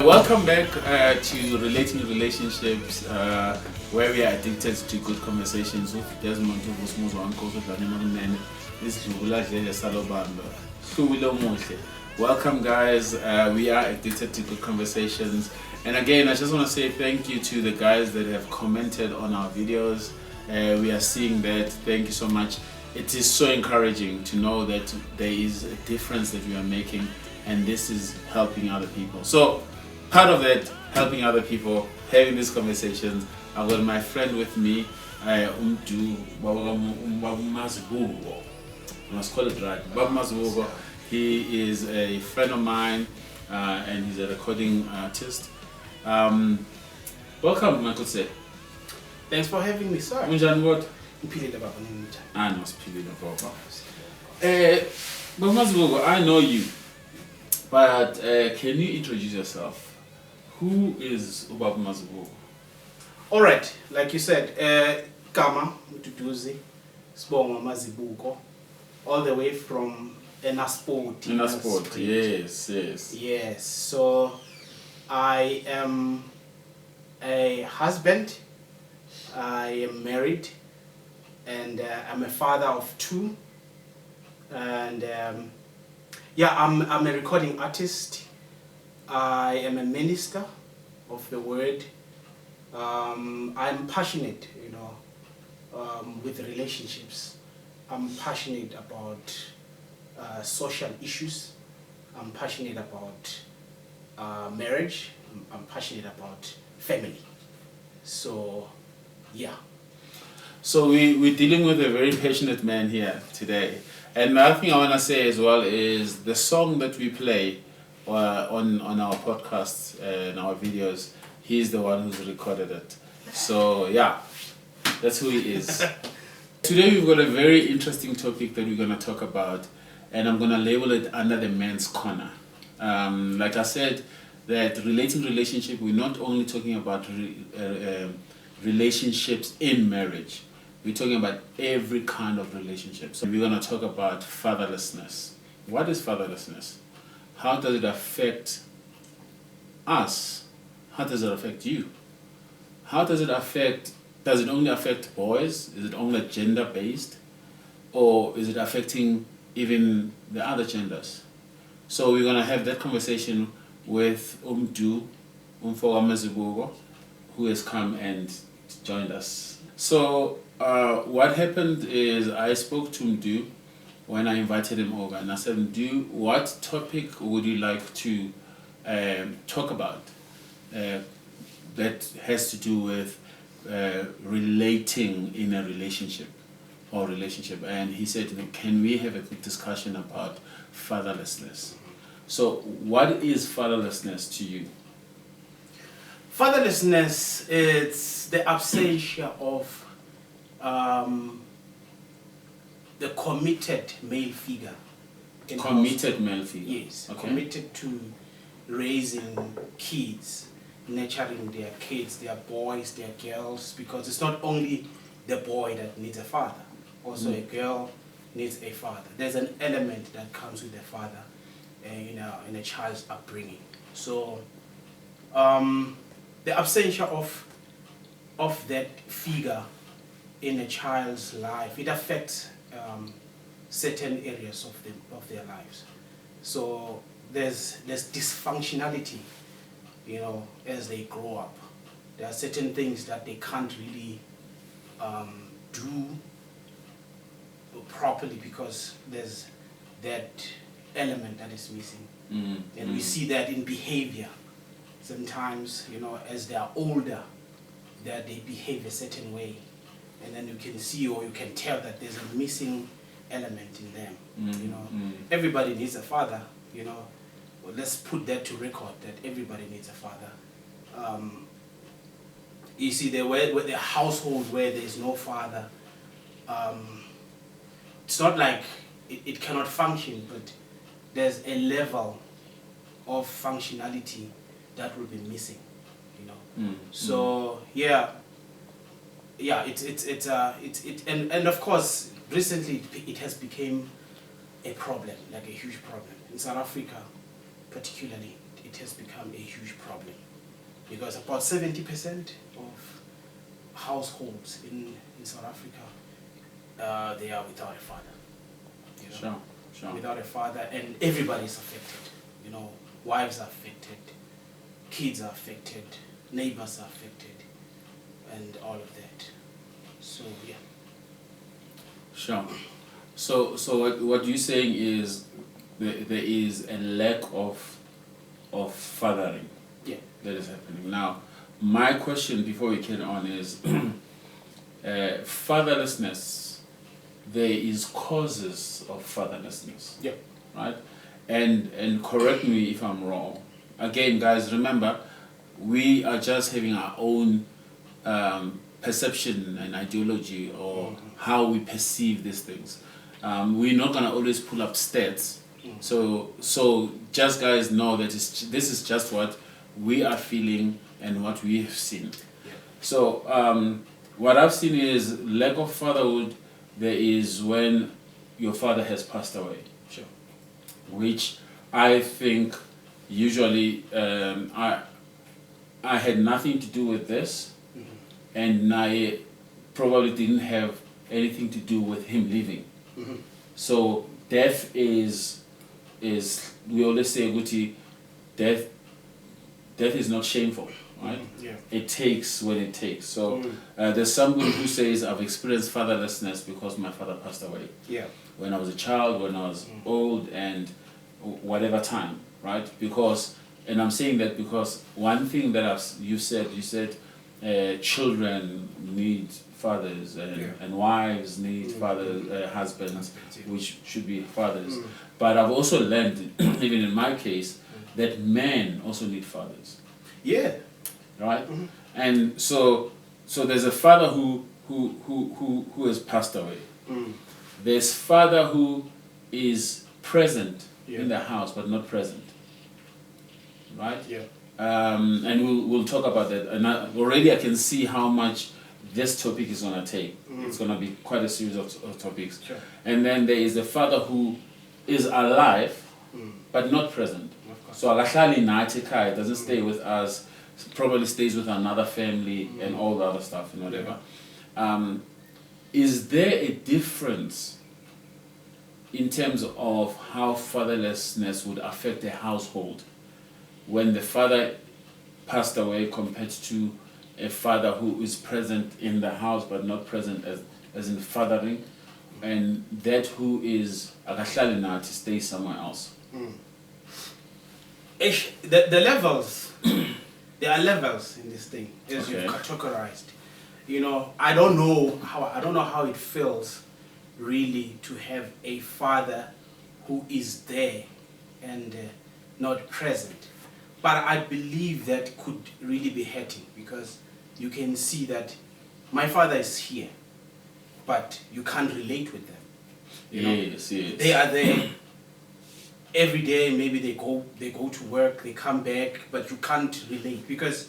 Welcome back to Relating Relationships, where we are addicted to good conversations with Desmond, who's uncle, Welcome, guys. We are addicted to good conversations. And again, I just want to say thank you to the guys that have commented on our videos. We are seeing that. Thank you so much. It is so encouraging to know that there is a difference that we are making, and this is helping other people. So, part of that, helping other people, having these conversations, I've got my friend with me, I must call it right. Bob Mazbugo. He is a friend of mine, and he's a recording artist. Welcome, Michael. Thanks for having me, sir. What? I know, Bob Mazbugo, I know you, but can you introduce yourself? Who is Bob Mazbugo? All right, like you said, Kama Mutuduzi, Sbonga Mazibuko, all the way from Enasport. Enasport, yes. Yes, so I am a husband, I am married, and I'm a father of two, and I'm a recording artist. I am a minister of the word. I'm passionate, with relationships. I'm passionate about social issues. I'm passionate about marriage. I'm passionate about family. So, yeah. So we're dealing with a very passionate man here today. And another thing I want to say as well is the song that we play on our podcasts and our videos, he's the one who's recorded it. So yeah, that's who he is. Today we've got a very interesting topic that we're going to talk about, and I'm going to label it under the men's corner. Like I said, that relating relationship, we're not only talking about relationships in marriage. We're talking about every kind of relationship. So we're going to talk about fatherlessness. What is fatherlessness? How does it affect us? How does it affect you? How does it only affect boys? Is it only gender-based? Or is it affecting even the other genders? So we're going to have that conversation with Umfoga Mazibugo, who has come and joined us. So what happened is I spoke to Mdu when I invited him over, and I said, Mdu, what topic would you like to talk about that has to do with relating in a relationship? And he said, can we have a quick discussion about fatherlessness? So what is fatherlessness to you? Fatherlessness is the absence of the committed male figure. Male figure? Yes, okay. Committed to raising kids, nurturing their kids, their boys, their girls, because it's not only the boy that needs a father, also a girl needs a father. There's an element that comes with the father in a child's upbringing. So the absence of that figure in a child's life, it affects certain areas of their lives. So there's dysfunctionality, as they grow up. There are certain things that they can't really do properly because there's that element that is missing. And we see that in behavior. Sometimes, as they are older, that they behave a certain way. And then you can see or you can tell that there's a missing element in them. Everybody needs a father, Well, let's put that to record that everybody needs a father. You see, the household where there's no father, it's not like it cannot function, but there's a level of functionality that will be missing, So and of course recently it has become a problem, like a huge problem in South Africa, particularly. it has become a huge problem, because about 70% of households in South Africa, they are without a father. You know? Sure. Without a father, and everybody's affected. You know, wives are affected, kids are affected, neighbors are affected, and all of that. So yeah. Sure. So what you're saying is there is a lack of fathering. Yeah. That is happening now. My question before we carry on is fatherlessness. There is causes of fatherlessness. Yeah. Right? And correct me if I'm wrong. Again, guys, remember, we are just having our own perception and ideology, or how we perceive these things. We're not gonna always pull up stats. So just guys know that this is just what we are feeling and what we have seen. Yeah. So what I've seen is lack of fatherhood. There is when your father has passed away. Sure. Which I think usually I had nothing to do with this, and I probably didn't have anything to do with him leaving. So death is we always say, Guti, death is not shameful, right? Yeah. It takes when it takes. So there's someone who says, I've experienced fatherlessness because my father passed away. Yeah. When I was a child, when I was old, and whatever time, right? Because, and I'm saying that because one thing that you said children need fathers, and wives need fathers, husbands, which should be fathers. But I've also learned, even in my case, that men also need fathers. Yeah. Right? And so there's a father who has passed away. There's father who is present in the house but not present. Right? Yeah. And we'll talk about that. And already I can see how much this topic is gonna take. It's gonna be quite a series of topics. Sure. And then there is a father who is alive but not present. So akahlali nathi ekhaya, doesn't stay with us, probably stays with another family and all the other stuff and whatever. Is there a difference in terms of how fatherlessness would affect a household when the father passed away compared to a father who is present in the house but not present as in fathering, and that who is akahlali nathi stays somewhere else? The levels, there are levels in this thing, as you've categorized. You know, I don't know how it feels really to have a father who is there and not present. But I believe that could really be hurting, because you can see that my father is here, but you can't relate with them. You know? Yes. They are there every day. Maybe they go to work, they come back, but you can't relate, because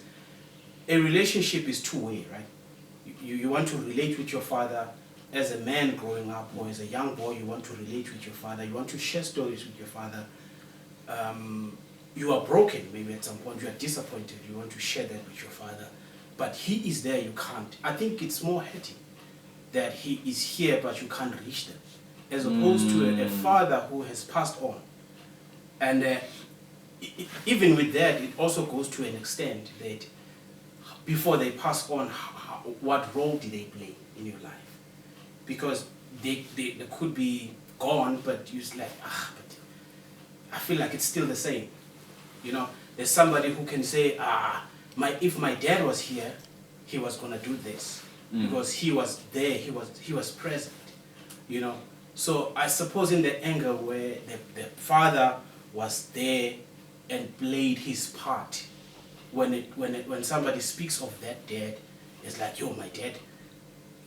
a relationship is two-way, right? You want to relate with your father as a man growing up, or as a young boy, you want to relate with your father, you want to share stories with your father. You are broken, maybe at some point, you are disappointed, you want to share that with your father, but he is there, you can't. I think it's more hurting that he is here, but you can't reach them, as opposed to a father who has passed on. And even with that, it also goes to an extent that before they pass on, what role did they play in your life? Because they could be gone, but you're like, but I feel like it's still the same. You know, there's somebody who can say, if my dad was here, he was gonna do this, because he was there, he was present. You know, so I suppose in the angle where the father was there and played his part, when somebody speaks of that dad, it's like, yo, my dad,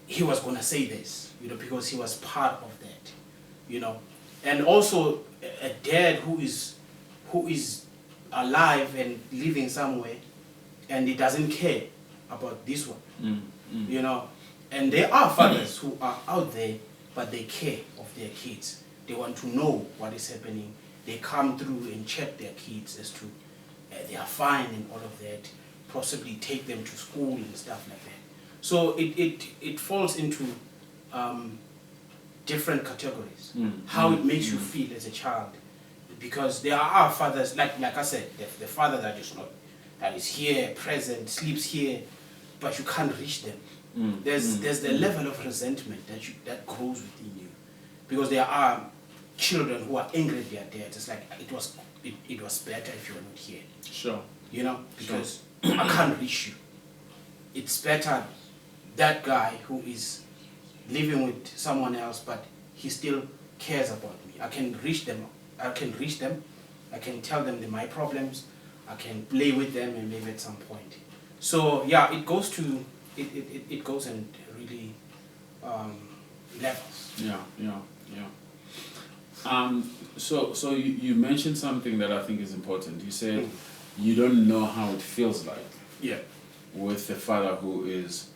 he was gonna say this, you know, because he was part of that, you know. And also a dad who is alive and living somewhere, and he doesn't care about this one, you know. And there are fathers who are out there, but they care of their kids. They want to know what is happening. They come through and check their kids as to they are fine and all of that, possibly take them to school and stuff like that. So it falls into different categories. How it makes you feel as a child, because there are fathers, like I said, the father that is here, present, sleeps here, but you can't reach them. There's the level of resentment that grows within you, because there are children who are angry at their dads. It's like it was better if you were not here. Sure. You know, because I can't reach you. It's better that guy who is living with someone else, but he still cares about me. I can reach them. I can tell them my problems. I can play with them, and maybe at some point. So yeah, it goes in really levels. Yeah. So you mentioned something that I think is important. You said you don't know how it feels like. Yeah. With the father who is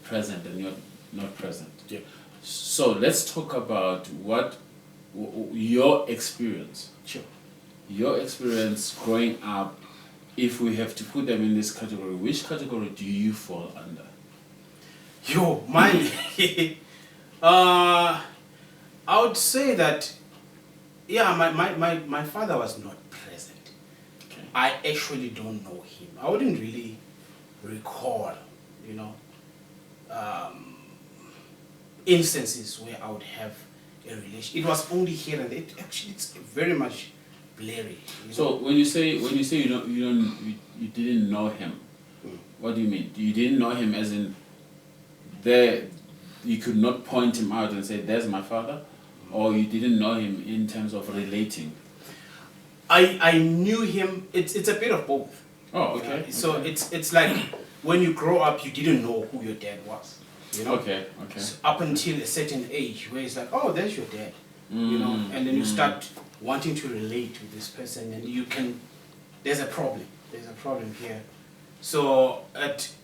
present and you're not present. Yeah. So let's talk about your experience. Sure. Your experience growing up. If we have to put them in this category, which category do you fall under? Mine. I would say that, yeah, my father was not present. Okay. I actually don't know him. I wouldn't really recall, instances where I would have a relation. It was only here and there. It's very much blurry. So when you say you didn't know him, what do you mean? You didn't know him as in you could not point him out and say, "There's my father," or you didn't know him in terms of relating? I knew him. It's a bit of both. Oh, okay. So it's like when you grow up, you didn't know who your dad was. Okay. So up until a certain age, where it's like, oh, there's your dad. And then you start wanting to relate with this person, and there's a problem here. So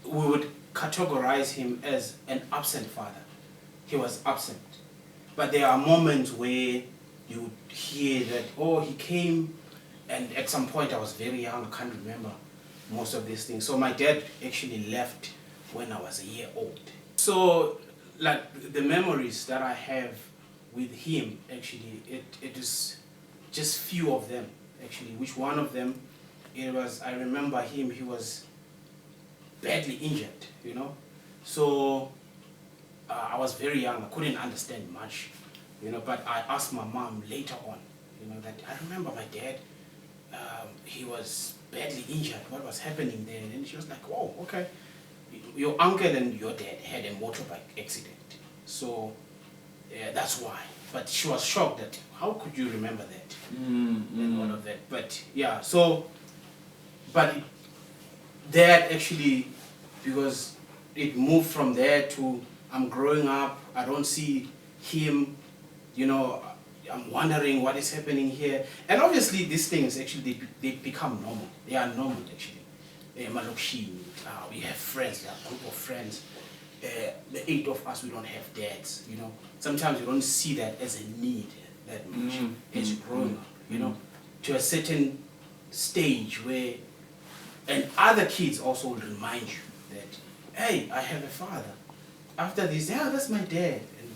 we would categorize him as an absent father. He was absent. But there are moments where you would hear that, oh, he came, and at some point I was very young, I can't remember most of these things. So my dad actually left when I was a year old. So like the memories that I have with him, actually, it is just few of them, actually. Which one of them, I remember him, he was badly injured, So I was very young, I couldn't understand much, but I asked my mom later on, that I remember my dad, he was badly injured, what was happening there? And she was like, oh, okay. Your uncle and your dad had a motorbike accident, so that's why. But she was shocked that, how could you remember that? And all of that. But yeah, but that actually, because it moved from there to I'm growing up, I don't see him, I'm wondering what is happening here. And obviously these things actually, they become normal. They are normal actually. We have friends, a group of friends. The 8 of us, we don't have dads, Sometimes you don't see that as a need that much as you're growing up, to a certain stage where, and other kids also will remind you that, hey, I have a father. After this, yeah, that's my dad. And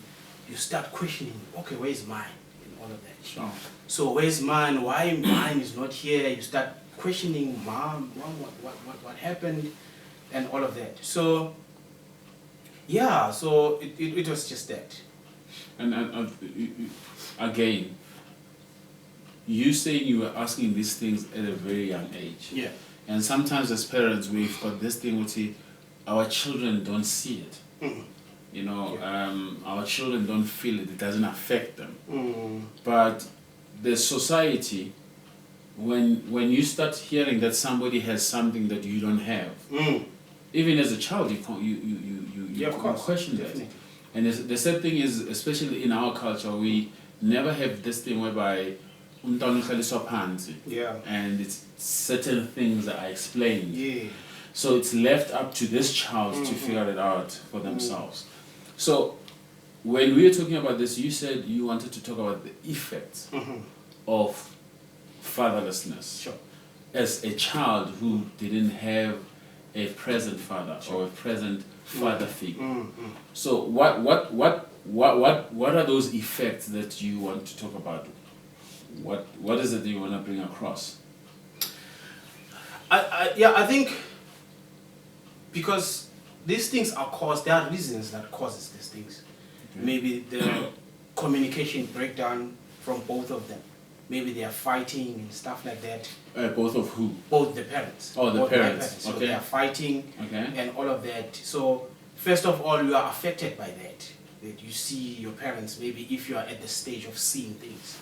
you start questioning, okay, where's mine? And all of that. Sure. So where's mine? Why mine is not here? You start questioning, mom, what happened? And all of that. So, yeah, so it was just that. And again, you saying you were asking these things at a very young age. Yeah. And sometimes as parents, we've got this thing which is our children don't see it. Our children don't feel it. It doesn't affect them. But the society, when you start hearing that somebody has something that you don't have, even as a child, you question that. Definitely. And the sad thing is, especially in our culture, we never have this thing whereby yeah. And it's certain things that are explained. Yeah. So it's left up to this child to figure it out for themselves. So when we were talking about this, you said you wanted to talk about the effects of fatherlessness. Sure. as a child who didn't have a present father or a present father figure. So what are those effects that you want to talk about? What is it that you want to bring across? I think because these things are caused, there are reasons that causes these things. Okay. Maybe the communication breakdown from both of them. Maybe they are fighting and stuff like that. Both of who? Both the parents. Oh, the both parents. So okay. they are fighting okay. and all of that. So first of all, you are affected by that. That you see your parents, maybe if you are at the stage of seeing things,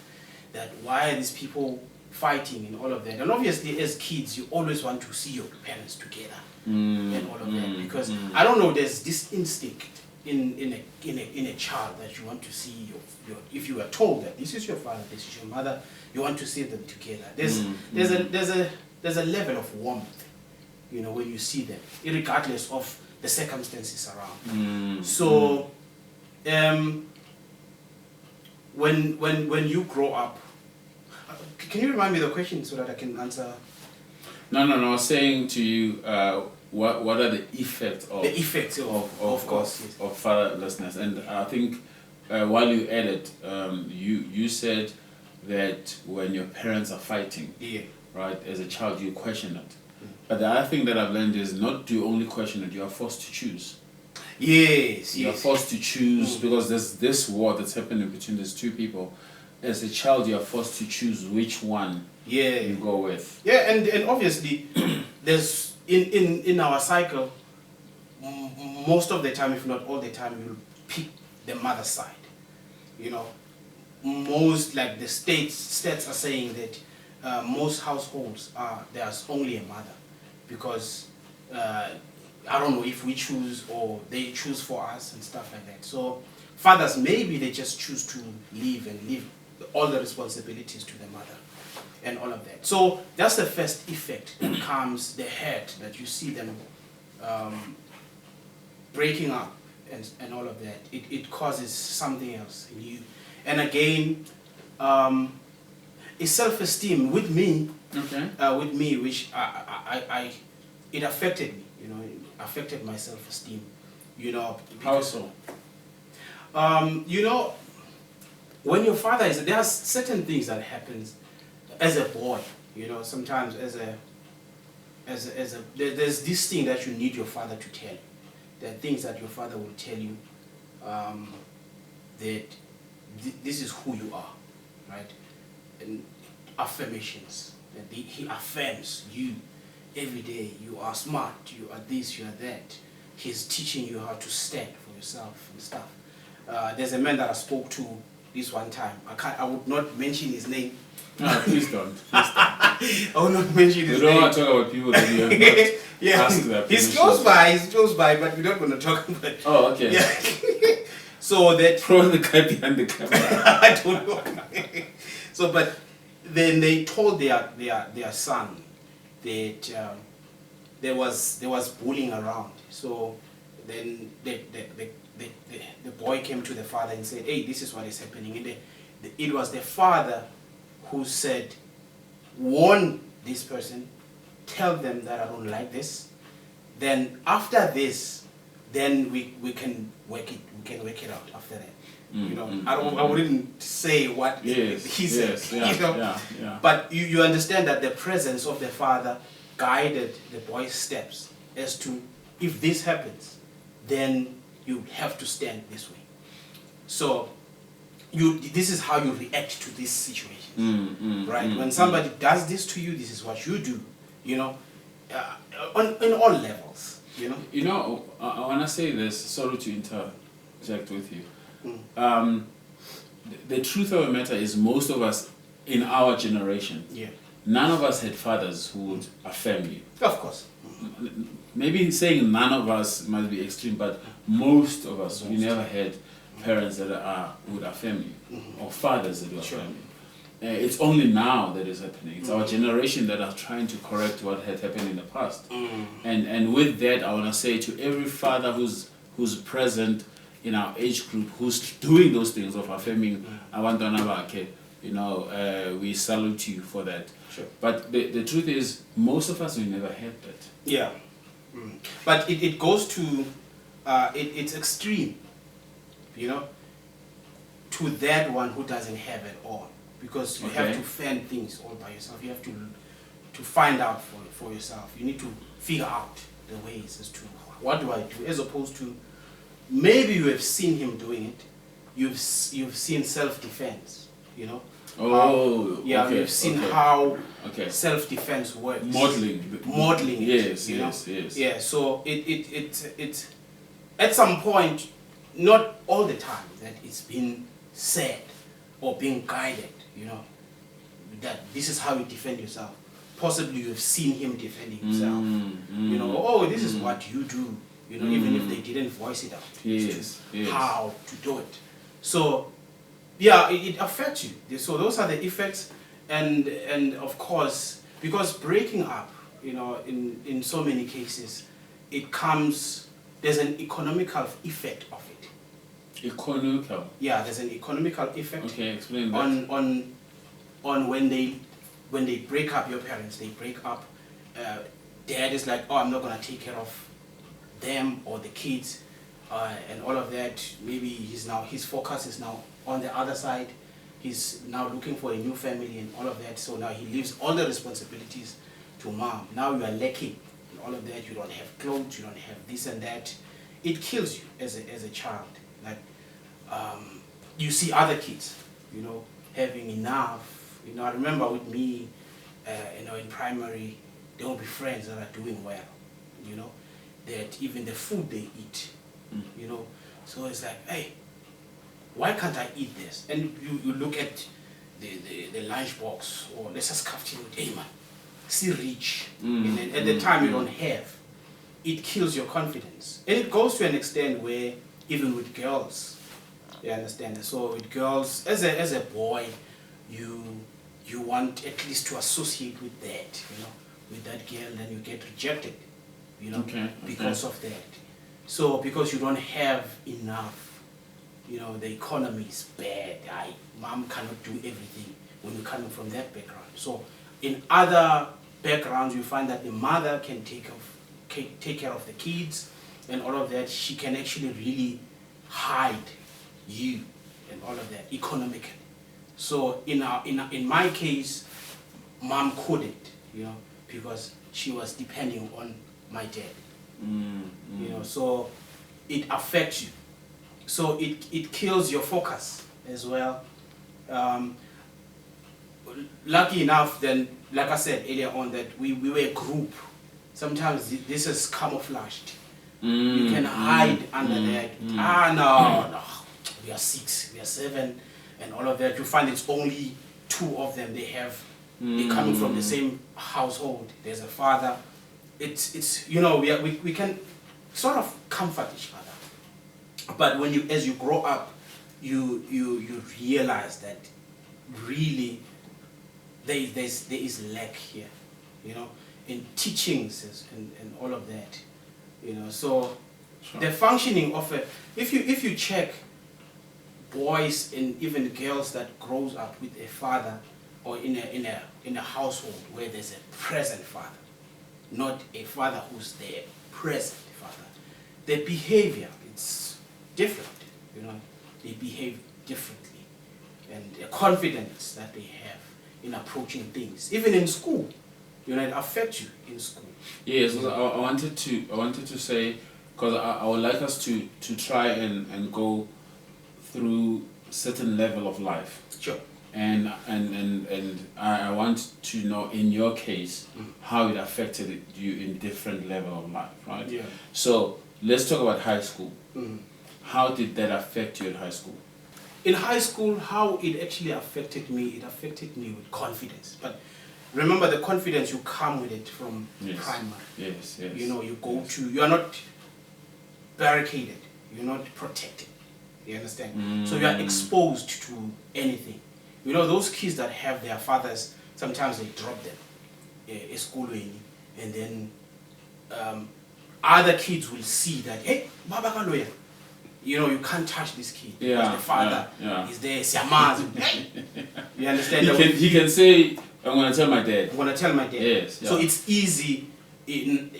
that why are these people fighting and all of that. And obviously as kids, you always want to see your parents together and all of that. Because I don't know, there's this instinct in a child that you want to see your if you are told that this is your father, this is your mother, you want to see them together. There's a level of warmth, when you see them, regardless of the circumstances around. So when you grow up, can you remind me the question so that I can answer? No. I was saying to you, what are the effects of of fatherlessness? And I think while you added, you said that when your parents are fighting, right, as a child you question it. But the other thing that I've learned is not to only question it, you are forced to choose. Yes. You are forced to choose because there's this war that's happening between these two people. As a child, you are forced to choose which one you go with. Yeah, and obviously, there's in our cycle, most of the time, if not all the time, you'll pick the mother's side. Most, like the stats are saying that most households there's only a mother, because I don't know if we choose or they choose for us and stuff like that. So fathers, maybe they just choose to leave all the responsibilities to the mother and all of that. So that's the first effect that comes, the hurt that you see them breaking up and all of that. It causes something else in you. And again, it's self-esteem with me. With me, which it affected me. It affected my self-esteem. How so? When your father is, there are certain things that happens as a boy. Sometimes there's this thing that you need your father to tell you. There are things that your father will tell you that this is who you are, right? And affirmations. That he affirms you every day. You are smart. You are this. You are that. He's teaching you how to stand for yourself and stuff. There's a man that I spoke to this one time. I would not mention his name. No, please don't. I will not mention his name. We don't want to talk about people that you have not asked their permission. He's close by, but we don't want to talk about it. Oh, okay. Yeah. So that... Throw the guy behind the camera. I don't know. So, but then they told their son that there was bullying around. So then the boy came to the father and said, hey, this is what is happening. And it was the father who said, warn this person, tell them that I don't like this. Then after this, then we can work it out after that. I wouldn't say what he said. But you understand that the presence of the father guided the boy's steps as to, if this happens, then you have to stand this way. So this is how you react to this situation, right? When somebody does this to you, this is what you do, in all levels, I want to say this, sorry to interject with you. The truth of the matter is, most of us in our generation, none of us had fathers who would affirm you. Of course. Maybe saying none of us might be extreme, but most of us, we never had parents that would affirm you, or fathers that would affirm you. It's only now that is happening. It's our generation that are trying to correct what had happened in the past. And with that, I want to say to every father who's present in our age group, who's doing those things of affirming, I want to know, we salute you for that. Sure. But the truth is, most of us, we never had that. Yeah. But it goes to, it's extreme, to that one who doesn't have it all. Because you have to fend things all by yourself. You have to find out for yourself. You need to figure out the ways as to what do I do, as opposed to maybe you have seen him doing it. You've seen self-defense, you've seen how self-defense works. Modeling it. Yes. Yeah, so it at some point, not all the time, that it's been said or being guided, that this is how you defend yourself. Possibly you have seen him defending himself. This is what you do, even if they didn't voice it out. Yes. How to do it. So, yeah, it affects you. So those are the effects, and of course, because breaking up, in so many cases, there's an economical effect of it. Economical? Yeah, there's an economical effect. Okay, explain that. On when they break up, your parents, they break up, dad is like, I'm not going to take care of them or the kids, and all of that. Maybe his focus is now on the other side. He's now looking for a new family and all of that. So now he leaves all the responsibilities to mom. Now you are lacking and all of that. You don't have clothes, you don't have this and that. It kills you as a child. Like, you see other kids, having enough. I remember with me, in primary, there will be friends that are doing well, that even the food they eat, So it's like, hey, why can't I eat this? And you look at the lunch box, or let's just capture it, hey man, still rich. And then at the time you don't have. It kills your confidence. And it goes to an extent where even with girls, you understand? So with girls, as a boy, you want at least to associate with that, with that girl, then you get rejected, because of that. So because you don't have enough, the economy is bad. Mom cannot do everything when you're coming from that background. So in other backgrounds, you find that the mother can take care of the kids and all of that. She can actually really hide you and all of that economically. So in my case, mom couldn't, because she was depending on my dad. So it affects you. So it kills your focus as well. Lucky enough, then, like I said earlier on, that we were a group. Sometimes this is camouflaged. You can hide under that. No, we are 6, we are 7, and all of that. You find it's only 2 of them. They're coming from the same household. There's a father. It's we can sort of comfort each other. But as you grow up, you realize that really there is lack here, in teachings and all of that, So sure. The functioning of if you check boys and even girls that grows up with a father or in a household where there's a present father, not a father who's there, present father, their behavior, it's different, they behave differently, and the confidence that they have in approaching things, even in school, it affects you in school. Yes, I wanted to say, because I would like us to try and go through certain level of life. Sure. And I want to know, in your case, how it affected you in different level of life, right? Yeah. So let's talk about high school. How did that affect you in high school? In high school, how it actually affected me, it affected me with confidence. But remember, the confidence, you come with it from primary. Yes. You are not barricaded, you're not protected. You understand? So you are exposed to anything. Those kids that have their fathers, sometimes they drop them at school, and then other kids will see that, hey, Baba Kaloya, you can't touch this kid because the father is there, You understand? He can say, I'm going to tell my dad. I'm going to tell my dad. Yes. So it's easy, and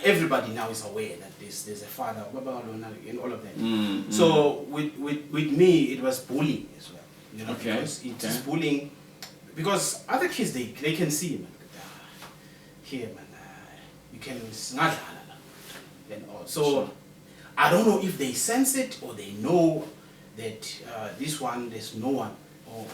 everybody now is aware that there's a father, and all of that. So with me, it was bullying as well. You know, because it's bullying. Because other kids, they can see, man, here, man, you can snatch, and all. So sure. I don't know if they sense it or they know that this one, there's no one, or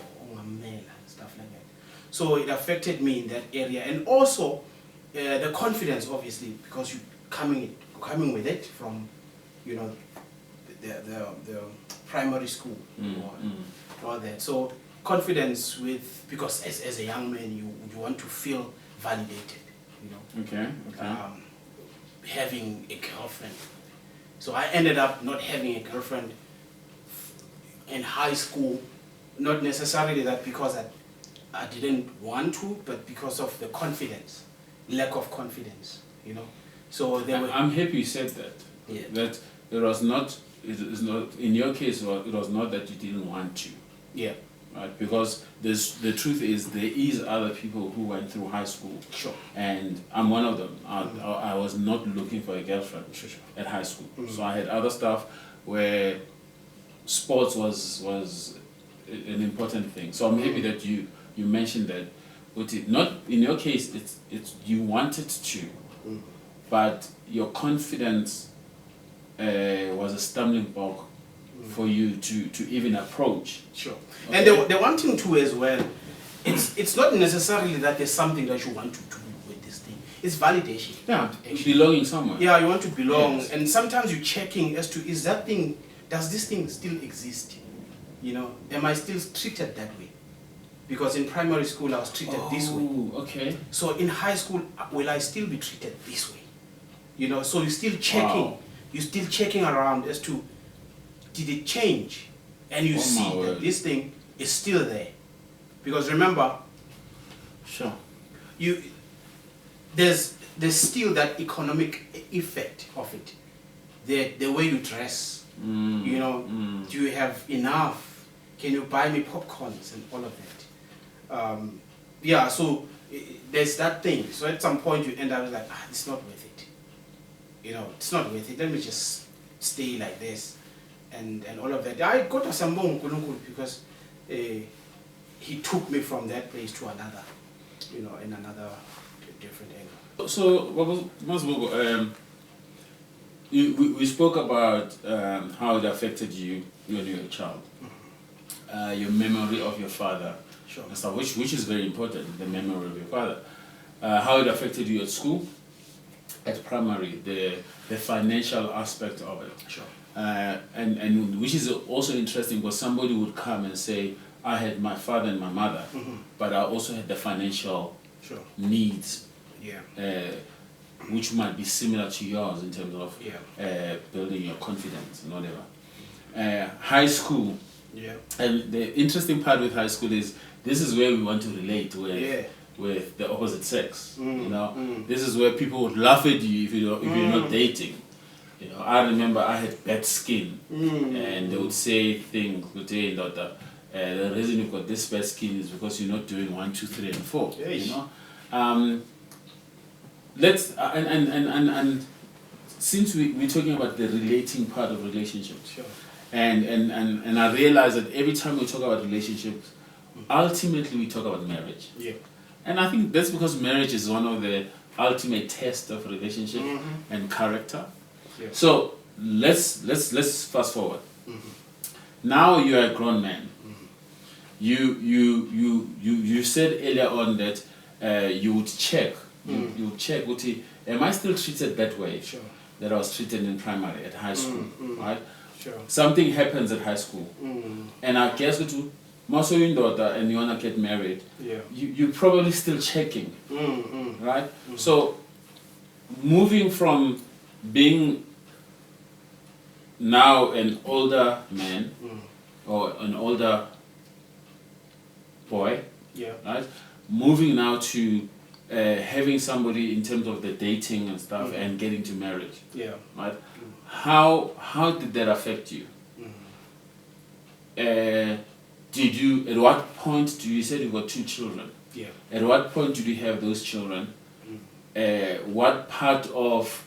male and stuff like that. So it affected me in that area, and also the confidence, obviously, because you coming with it from, you know, the primary school or all that. So confidence with, because as a young man, you want to feel validated, you know. Okay. Having a girlfriend. So I ended up not having a girlfriend in high school, not necessarily that because I didn't want to, but because of the confidence, lack of confidence, you know. So I'm happy you said that. Yeah. That it was not, in your case, it was not that you didn't want to. Yeah. Right? Because the truth is, there is other people who went through high school. Sure. And I'm one of them. I was not looking for a girlfriend at high school. So I had other stuff where sports was an important thing. So I'm happy that you mentioned that. But not in your case, it's you wanted to, but your confidence was a stumbling block for you to even approach. Sure. Okay. And the one thing too as well, it's not necessarily that there's something that you want to do with this thing. It's validation. Yeah, belonging somewhere. Yeah, you want to belong, Yes. and sometimes you're checking as to does this thing still exist? You know, am I still treated that way? Because in primary school I was treated this way. Okay. So in high school, will I still be treated this way? You know, so you're still checking. Wow. You're still checking around as to, did it change? And you see that this thing is still there. Because remember, Sure. there's still that economic effect of it. The way you dress, you know, do you have enough? Can you buy me popcorns and all of that? Yeah, so there's that thing. So at some point you end up like, it's not worth it. You know, it's not worth it. Let me just stay like this and all of that. I got a sambong because he took me from that place to another, you know, in another different angle. So, we spoke about how it affected you when you were a child. Your memory of your father, sure, and stuff, which is very important, the memory of your father. How it affected you at school, at primary, the financial aspect of it. Sure. And which is also interesting because somebody would come and say, I had my father and my mother, but I also had the financial needs, which might be similar to yours in terms of building your confidence and whatever. High school, and the interesting part with high school is this is where we want to relate with the opposite sex. You know, this is where people would laugh at you if you're not dating. You know, I remember I had bad skin, and they would say things. The reason you've got this bad skin is because you're not doing 1, 2, 3, and 4. You know, let's and since we're talking about the relating part of relationships, and I realize that every time we talk about relationships, ultimately we talk about marriage. And I think that's because marriage is one of the ultimate tests of relationship and character. So let's fast forward. Now you are a grown man. You said earlier on that you would check. You would check. Am I still treated that way? That I was treated in primary at high school, right? Something happens at high school, and I guess to Maso your daughter and you wanna get married. You're probably still checking, right? So moving from being now an older man or an older boy, right? Moving now to having somebody in terms of the dating and stuff and getting to marriage, right? How did that affect you? did you? At what point do you said you got 2 children? Yeah. At what point did you have those children? What part of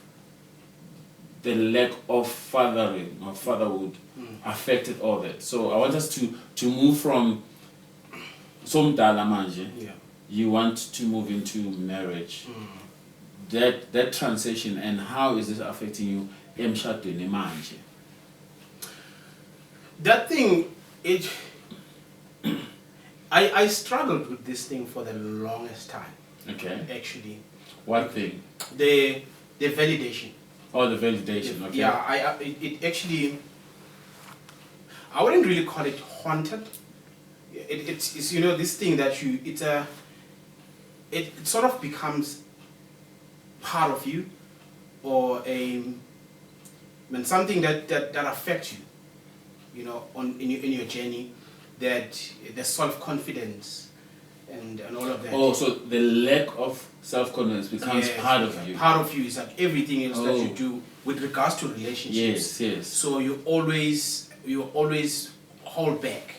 the lack of fathering or fatherhood affected all that? So I want us to move from somdala manje. Yeah. You want to move into marriage. That transition, and how is this affecting you emshadweni manje? That thing, I struggled with this thing for the longest time. Okay. Actually. What thing? The validation. Oh, the validation. Okay. Yeah, it actually, I wouldn't really call it haunted. It's this thing that it sort of becomes part of you, or something that affects you, in your journey, that the self-confidence and all of that. Oh, so the lack of self-confidence becomes part of you. Part of you is like everything else that you do with regards to relationships. Yes. So you always hold back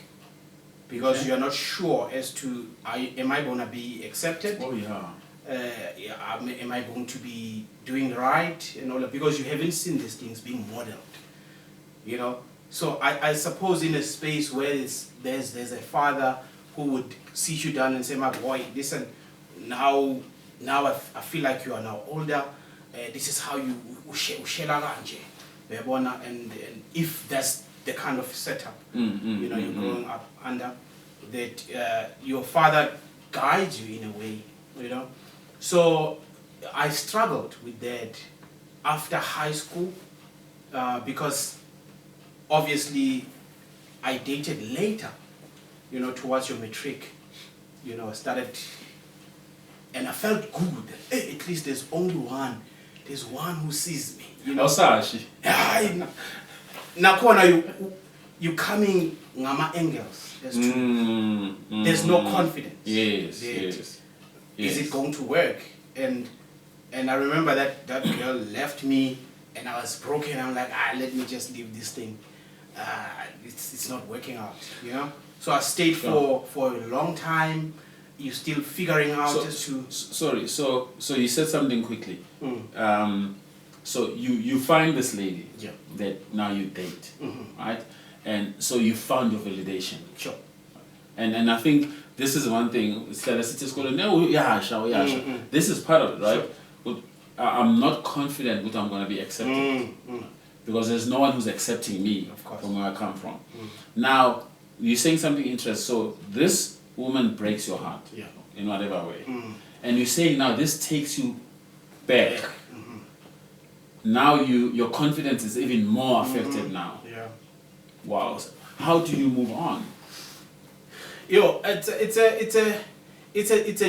because you are not sure as to am I going to be accepted? Oh yeah. Am I going to be doing right and all that, because you haven't seen these things being modeled, So I suppose in a space where there's a father who would sit you down and say, my boy, listen, now I feel like you are now older. This is how you ushela kanje, and if that's the kind of setup you're growing up under, that your father guides you in a way, So I struggled with that after high school, because obviously I dated later, towards your matric, started, and I felt good. Hey, at least there's one who sees me, Nakhona you coming ngama angels. There's no confidence. Yes. Is it going to work? And I remember that girl left me, and I was broken. I'm like, let me just leave this thing. It's not working out, So I stayed for a long time. You're still figuring out Sorry. So you said something quickly. So you find this lady that now you date, right? And so you found your validation. Sure. And I think this is one thing. This is part of it, right? Sure. But I'm not confident that I'm going to be accepted because there's no one who's accepting me from where I come from. Now you're saying something interesting. So this woman breaks your heart, in whatever way, and you're saying now this takes you back. Now your confidence is even more affected now. Yeah. Wow. How do you move on? It's a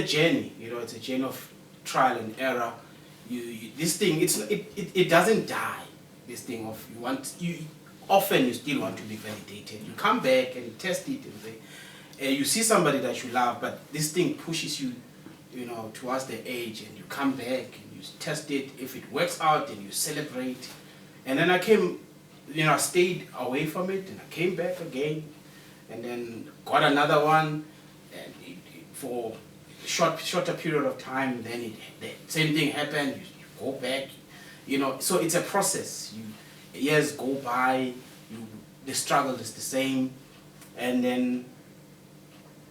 journey. It's a journey of trial and error. This thing, it doesn't die. This thing of often you still want to be validated. You come back and test it and say, you see somebody that you love, but this thing pushes you, towards the edge, and you come back and you test it. If it works out, then you celebrate. And then I stayed away from it, and I came back again, and then got another one, and for a shorter period of time, then the same thing happened. You go back, So it's a process. Years go by. The struggle is the same, and then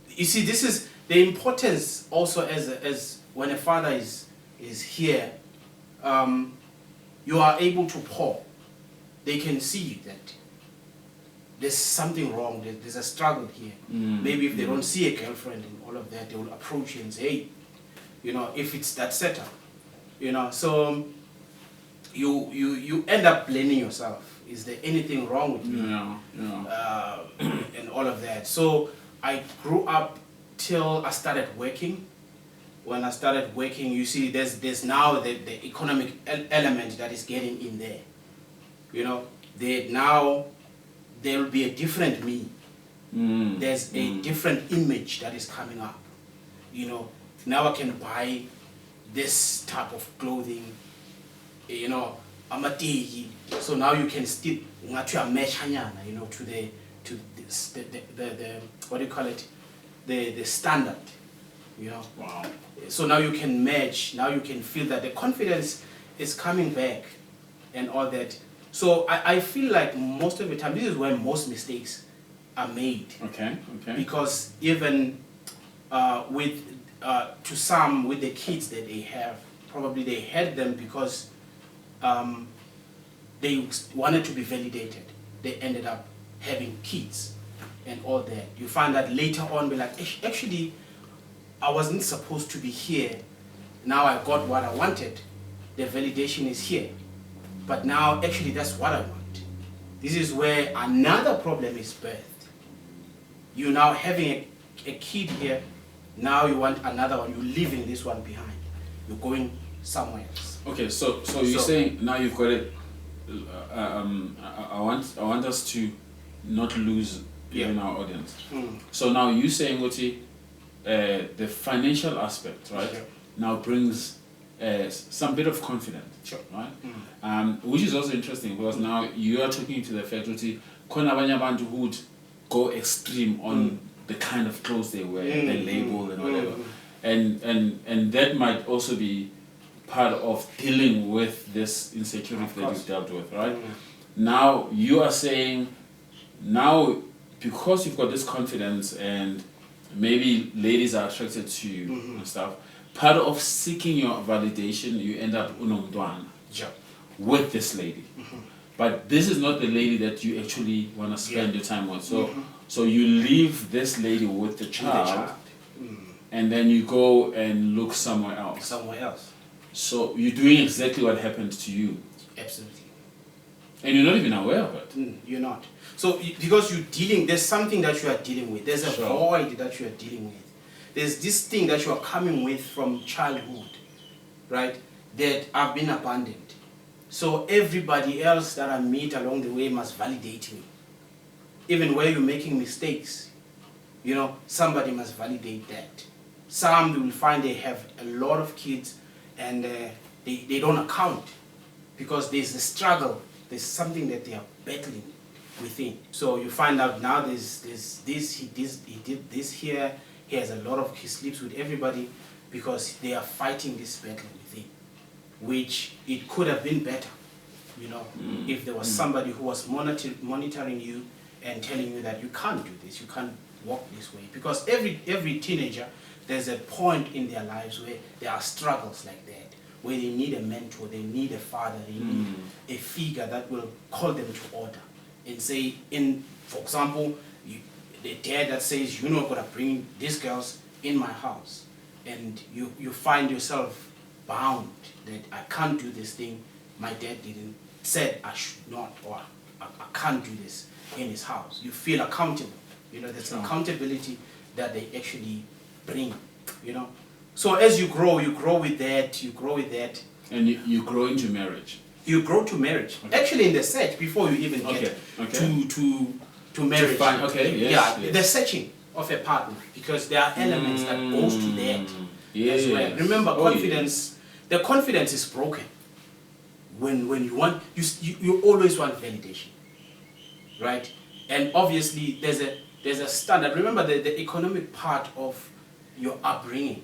you see, this is the importance also as when a father is here. You are able to pour. They can see that there's something wrong, there's a struggle here. Maybe if they don't see a girlfriend and all of that, they will approach you and say, hey, if it's that setup, so you end up blaming yourself. Is there anything wrong with me? And all of that. So I grew up till I started working. When I started working, you see, there's now the economic element that is getting in there. Now there will be a different me. There's a different image that is coming up. Now I can buy this type of clothing. I'm a tegi. So now you can still match to to this, the what do you call it, the standard, you know. Wow. So now you can match, now you can feel that the confidence is coming back and all that. So I feel like most of the time, this is where most mistakes are made. Okay. Because even to some, with the kids that they have, probably they had them because they wanted to be validated. They ended up having kids and all that. You find that later on, we're like, actually, I wasn't supposed to be here. Now I got what I wanted. The validation is here. But now, actually, that's what I want. This is where another problem is birthed. You now having a kid here, now you want another one, you're leaving this one behind. You're going somewhere else. Okay, so you're saying now you've got it. I want us to not lose even our audience. So now you saying, Uti, the financial aspect, right? Sure. Now brings some bit of confidence, Sure. right? Which is also interesting because now you are talking to the fact that khona abanye abantu who would go extreme on the kind of clothes they wear, the label and whatever, and that might also be part of dealing with this insecurity that you've dealt with, right? Now you are saying, now because you've got this confidence and maybe ladies are attracted to you and stuff, part of seeking your validation, you end up unomdwana with this lady. But this is not the lady that you actually want to spend your time with. So you leave this lady with the child, and then you go and look somewhere else. So you're doing exactly what happened to you. Absolutely. And you're not even aware of it. You're not. So because you're dealing, there's something that you are dealing with. There's a void that you are dealing with. There's this thing that you are coming with from childhood, right? That have been abandoned. So everybody else that I meet along the way must validate me. Even where you're making mistakes, you know, somebody must validate that. Some you will find they have a lot of kids and they don't account because there's a struggle. There's something that they are battling within. So you find out now there's this, he did this here. He has a lot of, he sleeps with everybody because they are fighting this battle within, which it could have been better, you know, if there was somebody who was monitoring you and telling you that you can't do this, you can't walk this way. Because every teenager, there's a point in their lives where there are struggles like that, where they need a mentor, they need a father, they need a figure that will call them to order and say, for example, the dad that says, you're not going to bring these girls in my house, and you find yourself bound that I can't do this thing my dad didn't said I should not, or I can't do this in his house. You feel accountable. You know, there's accountability that they actually bring, you know. So as you grow with that. And you grow into marriage. You grow to marriage. Okay. Actually in the search, before you even get to marriage. The searching of a partner, because there are elements that goes to that as well. Remember, confidence, the confidence is broken. When you want, you always want validation, right? And obviously there's a standard. Remember the economic part of your upbringing.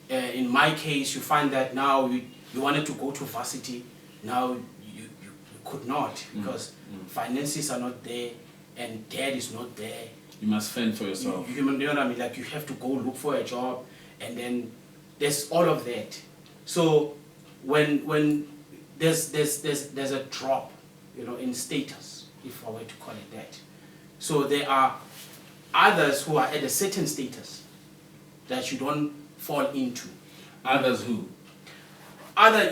In my case, you find that now you wanted to go to varsity, now you could not because finances are not there and dad is not there. You must fend for yourself. You know what I mean? Like you have to go look for a job, and then there's all of that. So when there's a drop, you know, in status, if I were to call it that. So there are others who are at a certain status that you don't fall into. Others who?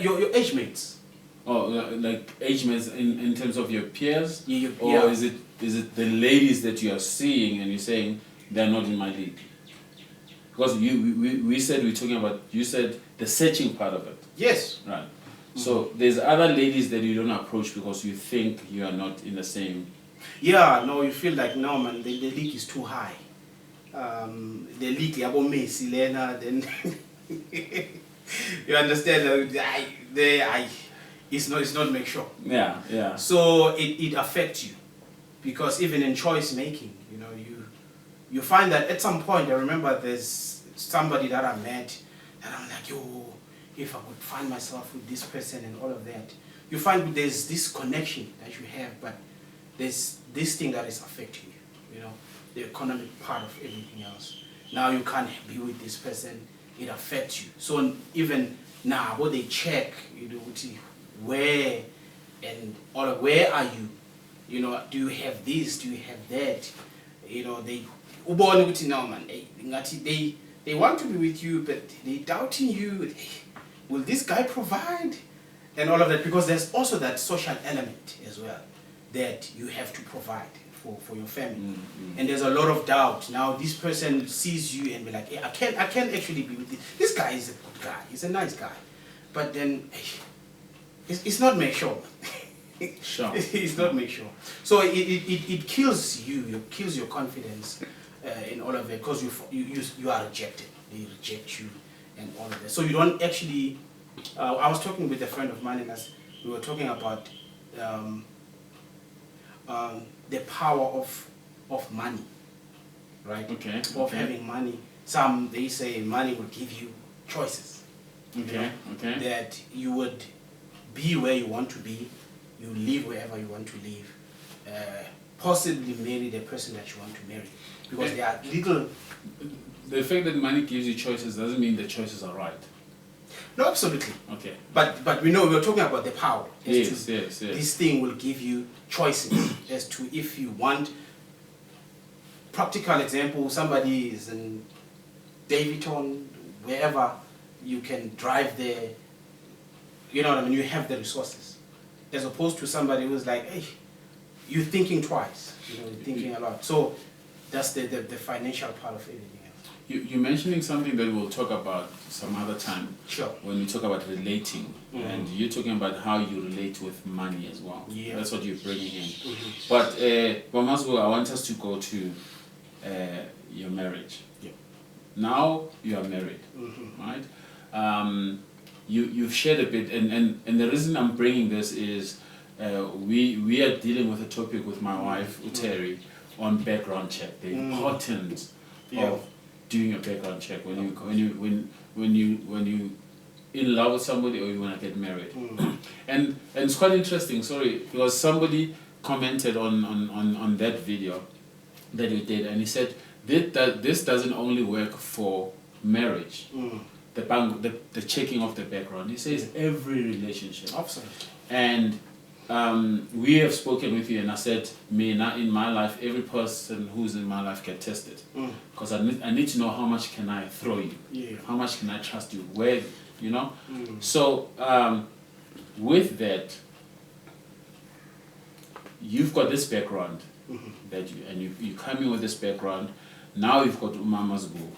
Your age mates. Oh, like age mates in terms of your peers? Or is it the ladies that you are seeing and you're saying they're not in my league? Because we said we're talking about, you said the searching part of it. Yes. Right. So there's other ladies that you don't approach because you think you are not in the same. Yeah, no, you feel like, no man, the league is too high. The league, Messi, Lena, then you understand? It's not make sure. Yeah. So it affects you because even in choice making, you know, you find that at some point, I remember there's somebody that I met, and I'm like, yo, if I could find myself with this person and all of that, you find there's this connection that you have, but there's this thing that is affecting you, you know, the economic part of everything else. Now you can't be with this person, it affects you. So even now, what they check, you know, where and all of, where are you? You know, do you have this? Do you have that? You know, they now, man, they want to be with you, but they doubting you. Will this guy provide? And all of that, because there's also that social element as well that you have to provide for your family. And there's a lot of doubt. Now this person sees you and be like, hey, I can't actually be with this guy. Is a good guy, he's a nice guy, but then it's not make sure. Sure. It's not make sure. So it kills you. It kills your confidence in all of it, because you are rejected. They reject you and all of that. So you don't actually. I was talking with a friend of mine, and we were talking about the power of money, right? Okay. Of having money. Some, they say money will give you choices. Okay. You know, Okay. that you would be where you want to be, you live wherever you want to live, possibly marry the person that you want to marry, because there are little. The fact that money gives you choices doesn't mean the choices are right. No, absolutely. Okay. But we know we're talking about the power. Yes. This thing will give you choices as to if you want. Practical example: somebody is in Davidton, wherever, you can drive there. You know what I mean? You have the resources, as opposed to somebody who's like, hey, you're thinking twice. You know, you're thinking a lot. So that's the financial part of everything else. You're mentioning something that we'll talk about some other time. Sure. When we talk about relating, and you're talking about how you relate with money as well. Yeah. That's what you're bringing in. But Bamazo, I want us to go to your marriage. Yeah. Now you are married, right? You've shared a bit, and the reason I'm bringing this is we are dealing with a topic with my wife Uteri on background check, the importance of doing a background check when you in love with somebody or you want to get married. And it's quite interesting, sorry, because somebody commented on that video that you did, and he said that this doesn't only work for marriage. The checking of the background. He says every relationship. Absolutely. And we have spoken with you, and I said, in my life, every person who's in my life get tested, because I need to know how much can I throw you, how much can I trust you, where, you know. So with that, you've got this background that you come in with this background. Now you've got Mama's boo.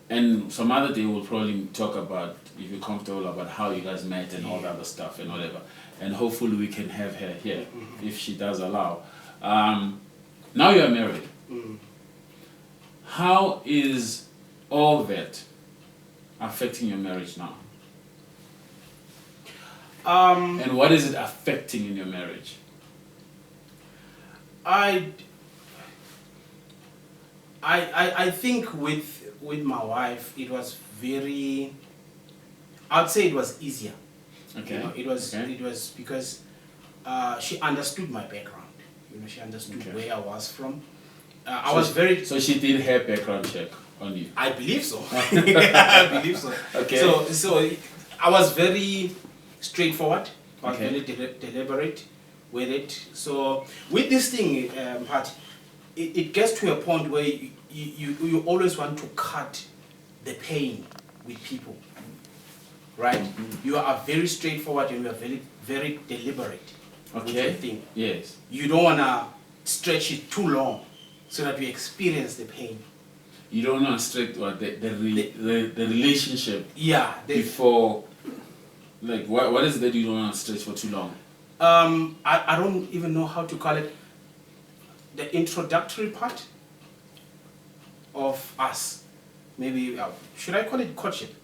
And some other day we'll probably talk about, if you're comfortable, about how you guys met and all the other stuff and whatever. And hopefully we can have her here, if she does allow. Now you're married. How is all that affecting your marriage now? And what is it affecting in your marriage? I think with my wife, it was very, I'd say it was easier. Okay. You know, it was because she understood my background. You know, she understood where I was from. I was very. So she did her background check on you. I believe so. I believe so. Okay. So I was very straightforward. I was Okay. very deliberate with it. So with this thing, Pat, it gets to a point where you always want to cut the pain with people, right? You are very straightforward and you are very, very deliberate with your thing. Yes. You don't want to stretch it too long so that you experience the pain. You don't want to stretch the relationship. Yeah. Before, like, what is it that you don't want to stretch for too long? I don't even know how to call it. The introductory part of us. Maybe, should I call it courtship?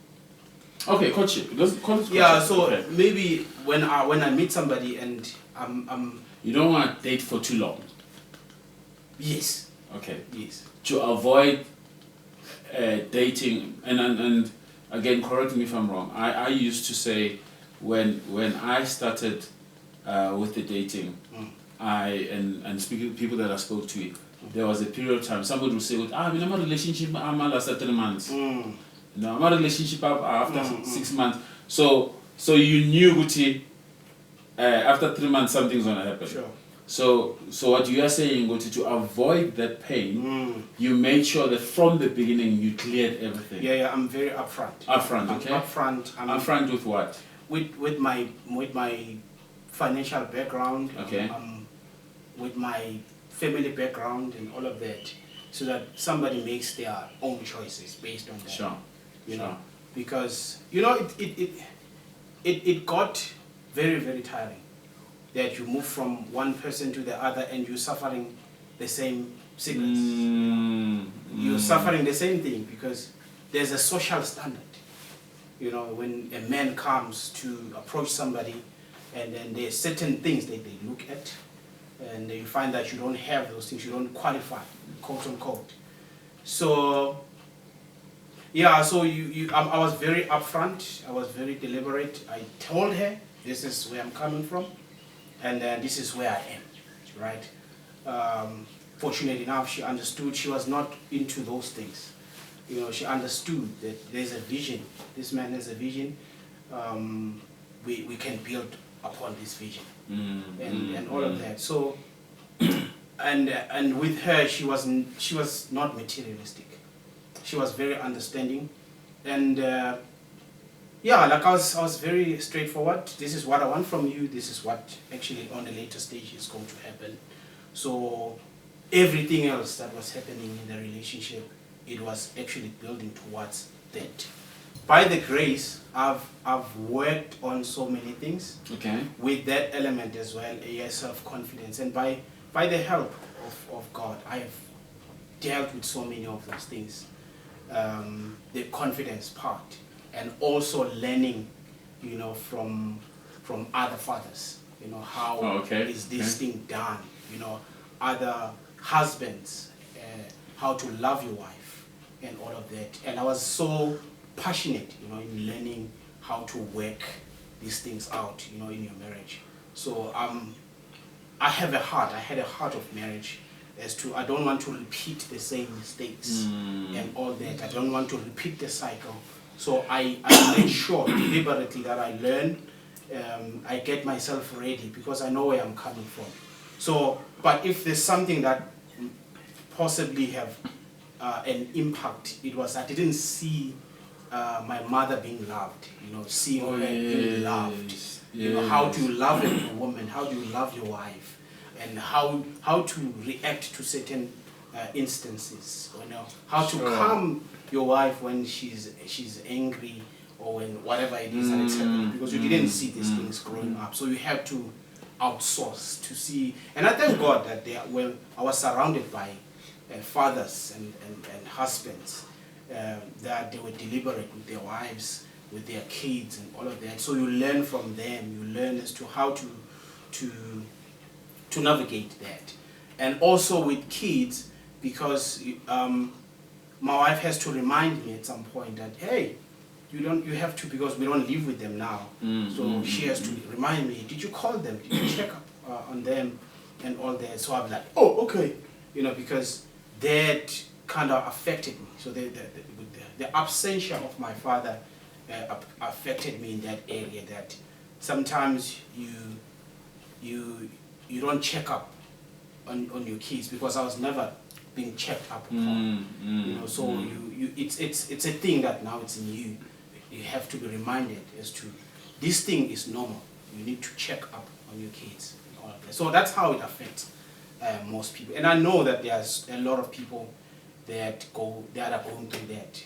Okay, courtship. Let's call it courtship. Yeah, so okay. maybe when I meet somebody and I'm You don't want to date for too long. yes. Okay. Yes. To avoid dating, and again, correct me if I'm wrong. I used to say when I started with the dating, and speaking to people that I spoke to, there was a period of time somebody would say, I'm in a relationship, I'm after 3 months. No, I'm in a relationship after 6 months. So you knew, Guti, after 3 months something's gonna happen. Sure. So what you are saying, Guti, to avoid that pain, you made sure that from the beginning you cleared everything. Yeah, I'm very upfront. Upfront, okay. Upfront. Upfront with what? With my financial background. Okay. With my family background and all of that, so that somebody makes their own choices based on that. Sure. You know, because it got very, very tiring that you move from one person to the other and you're suffering the same sickness. You're suffering the same thing because there's a social standard. You know, when a man comes to approach somebody, and then there's certain things that they look at, and you find that you don't have those things, you don't qualify, quote unquote. So, yeah, so I was very upfront, I was very deliberate. I told her, this is where I'm coming from, and this is where I am, right? Fortunately enough, she understood. She was not into those things. You know, she understood that there's a vision. This man has a vision. We can build upon this vision, and all of that. So, and with her, she was not materialistic. She was very understanding, and yeah, like I was very straightforward. This is what I want from you. This is what actually on a later stage is going to happen. So everything else that was happening in the relationship, it was actually building towards that. By the grace, I've worked on so many things. Okay. With that element as well, self-confidence, and by the help of God, I have dealt with so many of those things. The confidence part, and also learning, you know, from other fathers. You know, how is this thing done? You know, other husbands, how to love your wife, and all of that. And I was so passionate, you know, in learning how to work these things out, you know, in your marriage. So I had a heart of marriage, as to I don't want to repeat the same mistakes and all that. I don't want to repeat the cycle. So I made sure deliberately that I learn, I get myself ready, because I know where I'm coming from. So, but if there's something that possibly have an impact, it was I didn't see my mother being loved, you know, seeing her being loved. Yes. You know, how do you love a woman? How do you love your wife? And how to react to certain instances, you know, how to calm your wife when she's angry, or when whatever it is that it's happening, because you didn't see these things growing up. So you have to outsource to see. And I thank God that I was surrounded by fathers and husbands, that they were deliberate with their wives, with their kids, and all of that. So you learn from them. You learn as to how to navigate that. And also with kids, because my wife has to remind me at some point that, hey, you have to, because we don't live with them now. So she has to remind me, did you call them? Did you check up on them and all that? So I'm like, oh, okay. You know, because that kind of affected me. So the absentia of my father affected me in that area, that sometimes you don't check up on your kids, because I was never being checked up upon. You know, so it's a thing that now it's in you. You have to be reminded as to this thing is normal. You need to check up on your kids and all of that. So that's how it affects most people. And I know that there's a lot of people that are going through that.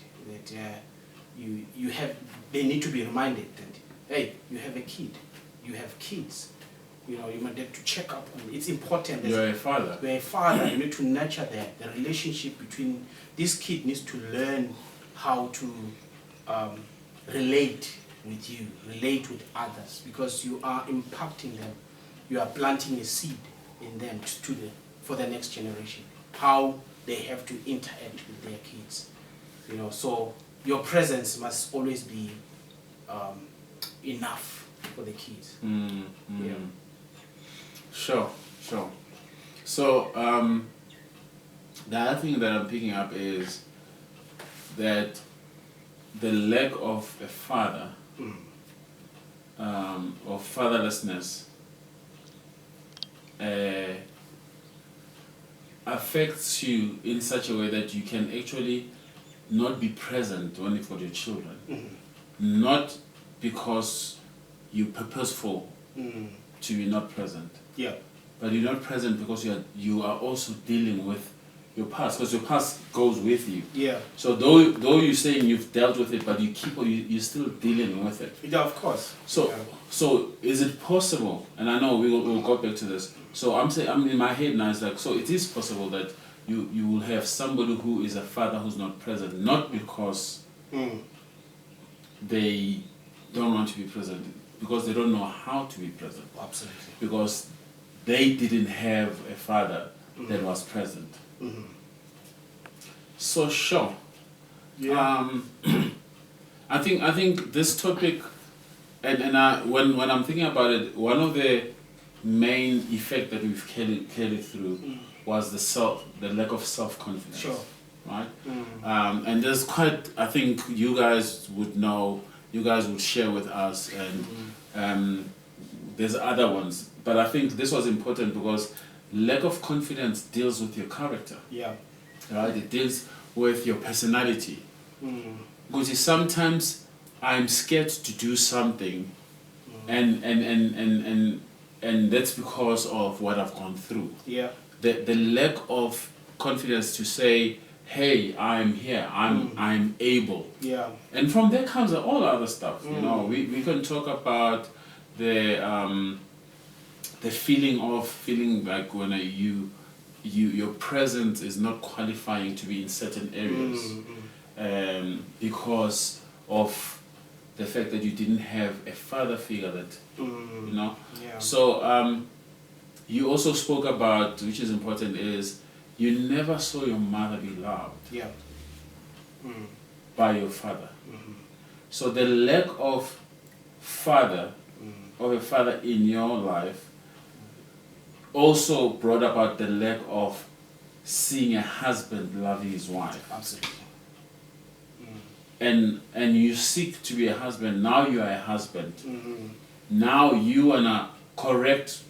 They need to be reminded that, hey, you have a kid, you have kids. You know, you might have to check up on it. It's important. You're a father. You're a father. You need to nurture that. The relationship between this kid needs to learn how to relate with you, relate with others, because you are impacting them. You are planting a seed in them for the next generation. How they have to interact with their kids. So your presence must always be enough for the kids. Yeah. Sure. So the other thing that I'm picking up is that the lack of a father, or fatherlessness, affects you in such a way that you can actually not be present only for your children. Not because you're purposeful to be not present. Yeah. But you're not present because you are also dealing with your past, because your past goes with you. Yeah. So though you're saying you've dealt with it, but you're still dealing with it. Yeah, of course. So is it possible? And I know we'll go back to this. So I'm in my head now. It's like, so it is possible that you will have somebody who is a father who's not present, not because they don't want to be present, because they don't know how to be present. Absolutely. Because they didn't have a father that was present. So sure. Yeah. I think this topic, and when I'm thinking about it, one of the main effect that we've carried through was the lack of self-confidence. Sure. Right? And there's quite, I think you guys would know, you guys would share with us, and there's other ones. But I think this was important because lack of confidence deals with your character. Yeah. Right? It deals with your personality. Because sometimes I'm scared to do something, and that's because of what I've gone through. Yeah. The lack of confidence to say, hey, I'm here, I'm able. Yeah. And from there comes all other stuff. We can talk about the feeling like when your presence is not qualifying to be in certain areas, because of the fact that you didn't have a father figure that Yeah. So you also spoke about, which is important, is you never saw your mother be loved. Yeah. By your father. So the lack of a father in your life also brought about the lack of seeing a husband loving his wife. Absolutely. And you seek to be a husband. Now you are a husband. Now you want to correct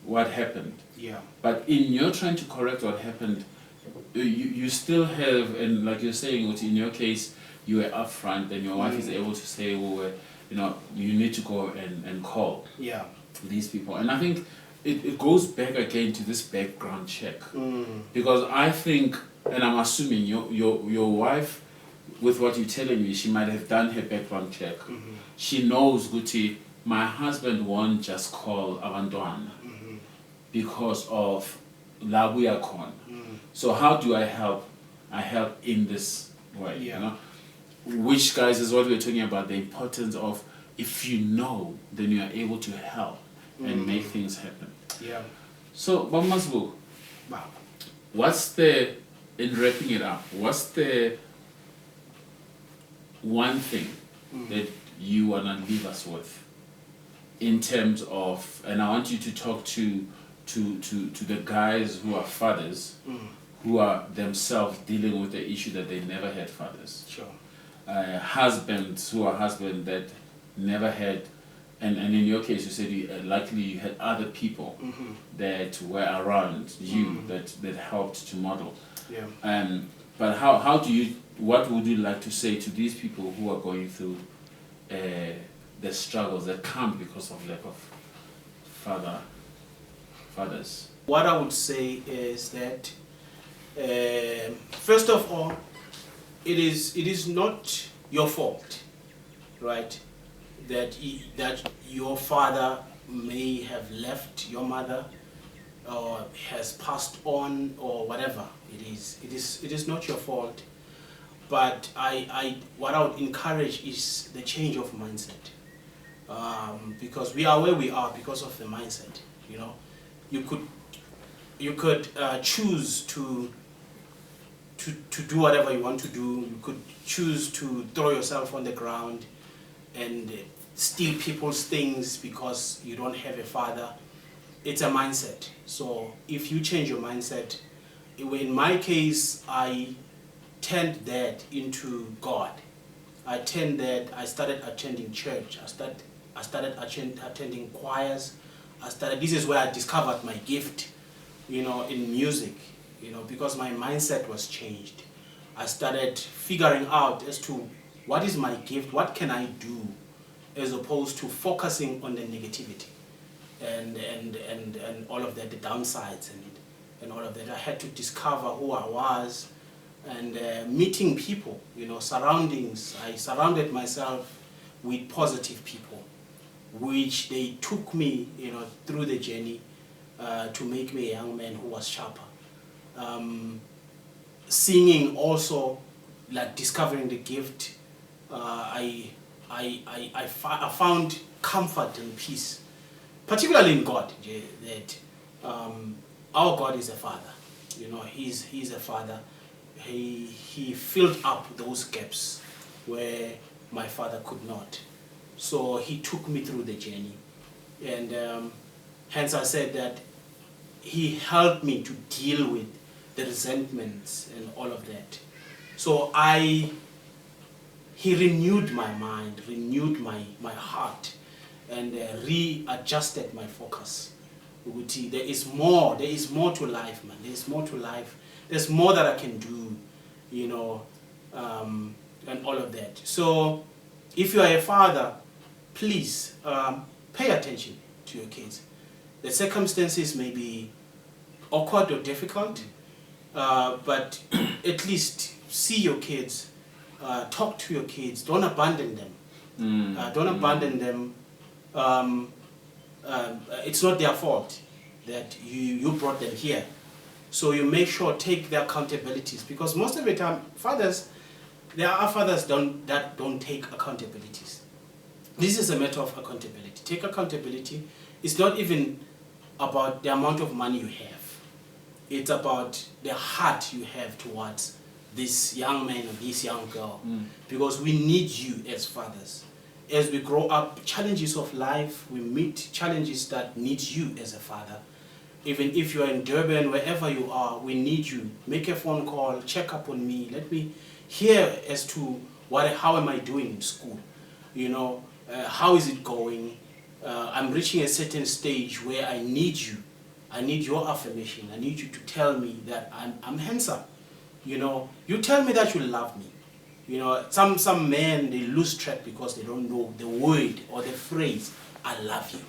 what happened. Yeah. But in your trying to correct what happened, you still have, and like you're saying, in your case, you were upfront, and your wife is able to say, well, you need to go and call these people. And I think it goes back again to this background check. Because I think, and I'm assuming your wife, with what you're telling me, she might have done her background check. She knows, Guti, my husband won't just call abantwana because of labuya kon. So how do I help? I help in this way, Which, guys, is what we're talking about, the importance of, if you know, then you are able to help and make things happen. Yeah. So, Bamasbu, in wrapping it up, what's the one thing that you want to leave us with in terms of, and I want you to talk to the guys who are fathers, who are themselves dealing with the issue that they never had fathers. Sure. Husbands who are husbands that never had, and in your case you said likely you had other people that were around you that helped to model. Yeah. But what would you like to say to these people who are going through the struggles that come because of lack of fathers? What I would say is that first of all, it is not your fault, right? That your father may have left your mother, or has passed on, or whatever it is. It is not your fault. But what I would encourage is the change of mindset, because we are where we are because of the mindset. You know, you could choose to do whatever you want to do. You could choose to throw yourself on the ground and steal people's things because you don't have a father. It's a mindset. So if you change your mindset, in my case, I turned that into God. I started attending church. I started attending choirs. This is where I discovered my gift, you know, in music, you know, because my mindset was changed. I started figuring out as to what is my gift, what can I do, as opposed to focusing on the negativity and all of that, the downsides and all of that. I had to discover who I was and meeting people, you know, surroundings. I surrounded myself with positive people, which they took me, you know, through the journey to make me a young man who was sharper. Singing also, like discovering the gift, I found comfort and peace, particularly in God, that our God is a father. You know, he's a father. He filled up those gaps where my father could not. So he took me through the journey. And hence I said that he helped me to deal with the resentments and all of that. So he renewed my mind, renewed my heart, and readjusted my focus. There is more to life, man. There is more to life. There's more that I can do, you know, and all of that. So if you are a father, please pay attention to your kids. The circumstances may be awkward or difficult, but at least see your kids, talk to your kids. Don't abandon them. Don't abandon them. It's not their fault that you brought them here. So you make sure, take their accountabilities, because most of the time, there are fathers that don't take accountabilities. This is a matter of accountability. Take accountability. It's not even about the amount of money you have. It's about the heart you have towards this young man or this young girl. Because we need you as fathers. As we grow up, challenges of life, we meet challenges that need you as a father. Even if you are in Durban, wherever you are, we need you. Make a phone call, check up on me. Let me hear as to how am I doing in school? You know, how is it going? I'm reaching a certain stage where I need you. I need your affirmation. I need you to tell me that I'm handsome. You know, you tell me that you love me. You know, some men, they lose track because they don't know the word or the phrase, I love you.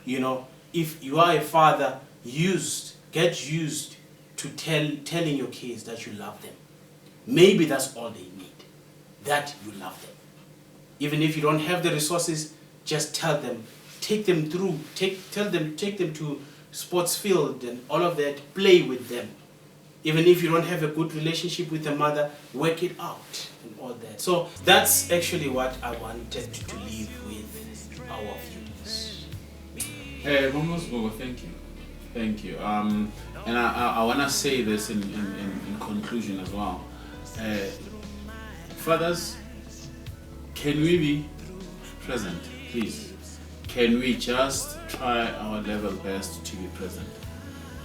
You know, if you are a father, get used to telling your kids that you love them. Maybe that's all they need, that you love them. Even if you don't have the resources, just tell them, take them to sports field and all of that, play with them. Even if you don't have a good relationship with the mother, work it out and all that. So that's actually what I wanted to leave with our viewers. Hey, Bogo, thank you. Thank you. And I want to say this in conclusion as well. Fathers, can we be present, please? Can we just try our level best to be present?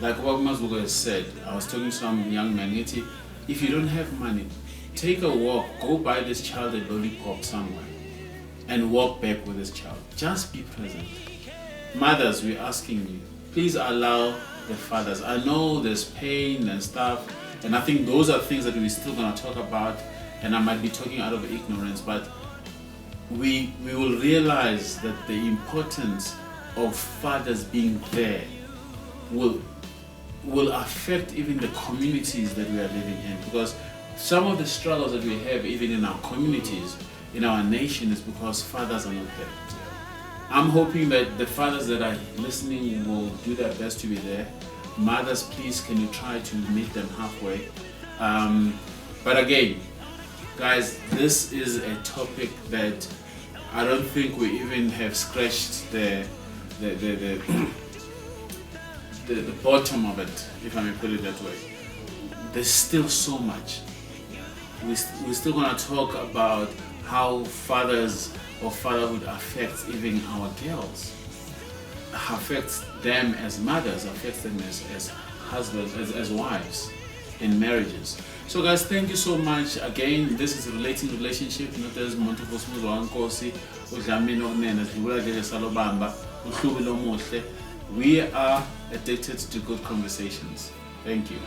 Like what Masbugo has said, I was talking to some young man, if you don't have money, take a walk, go buy this child a lollipop somewhere and walk back with this child. Just be present. Mothers, we're asking you, please allow the fathers. I know there's pain and stuff, and I think those are things that we're still going to talk about, and I might be talking out of ignorance, but we will realize that the importance of fathers being there will affect even the communities that we are living in, because some of the struggles that we have even in our communities, in our nation, is because fathers are not there. I'm hoping that the fathers that are listening will do their best to be there. Mothers, please, can you try to meet them halfway? But again, Guys, this is a topic that I don't think we even have scratched the bottom of it, if I may put it that way. There's still so much. We're still going to talk about how fathers or fatherhood affects even our girls, affects them as mothers, affects them as husbands, as wives in marriages. So guys, thank you so much. Again, this is Relating Relationship. We are addicted to good conversations. Thank you.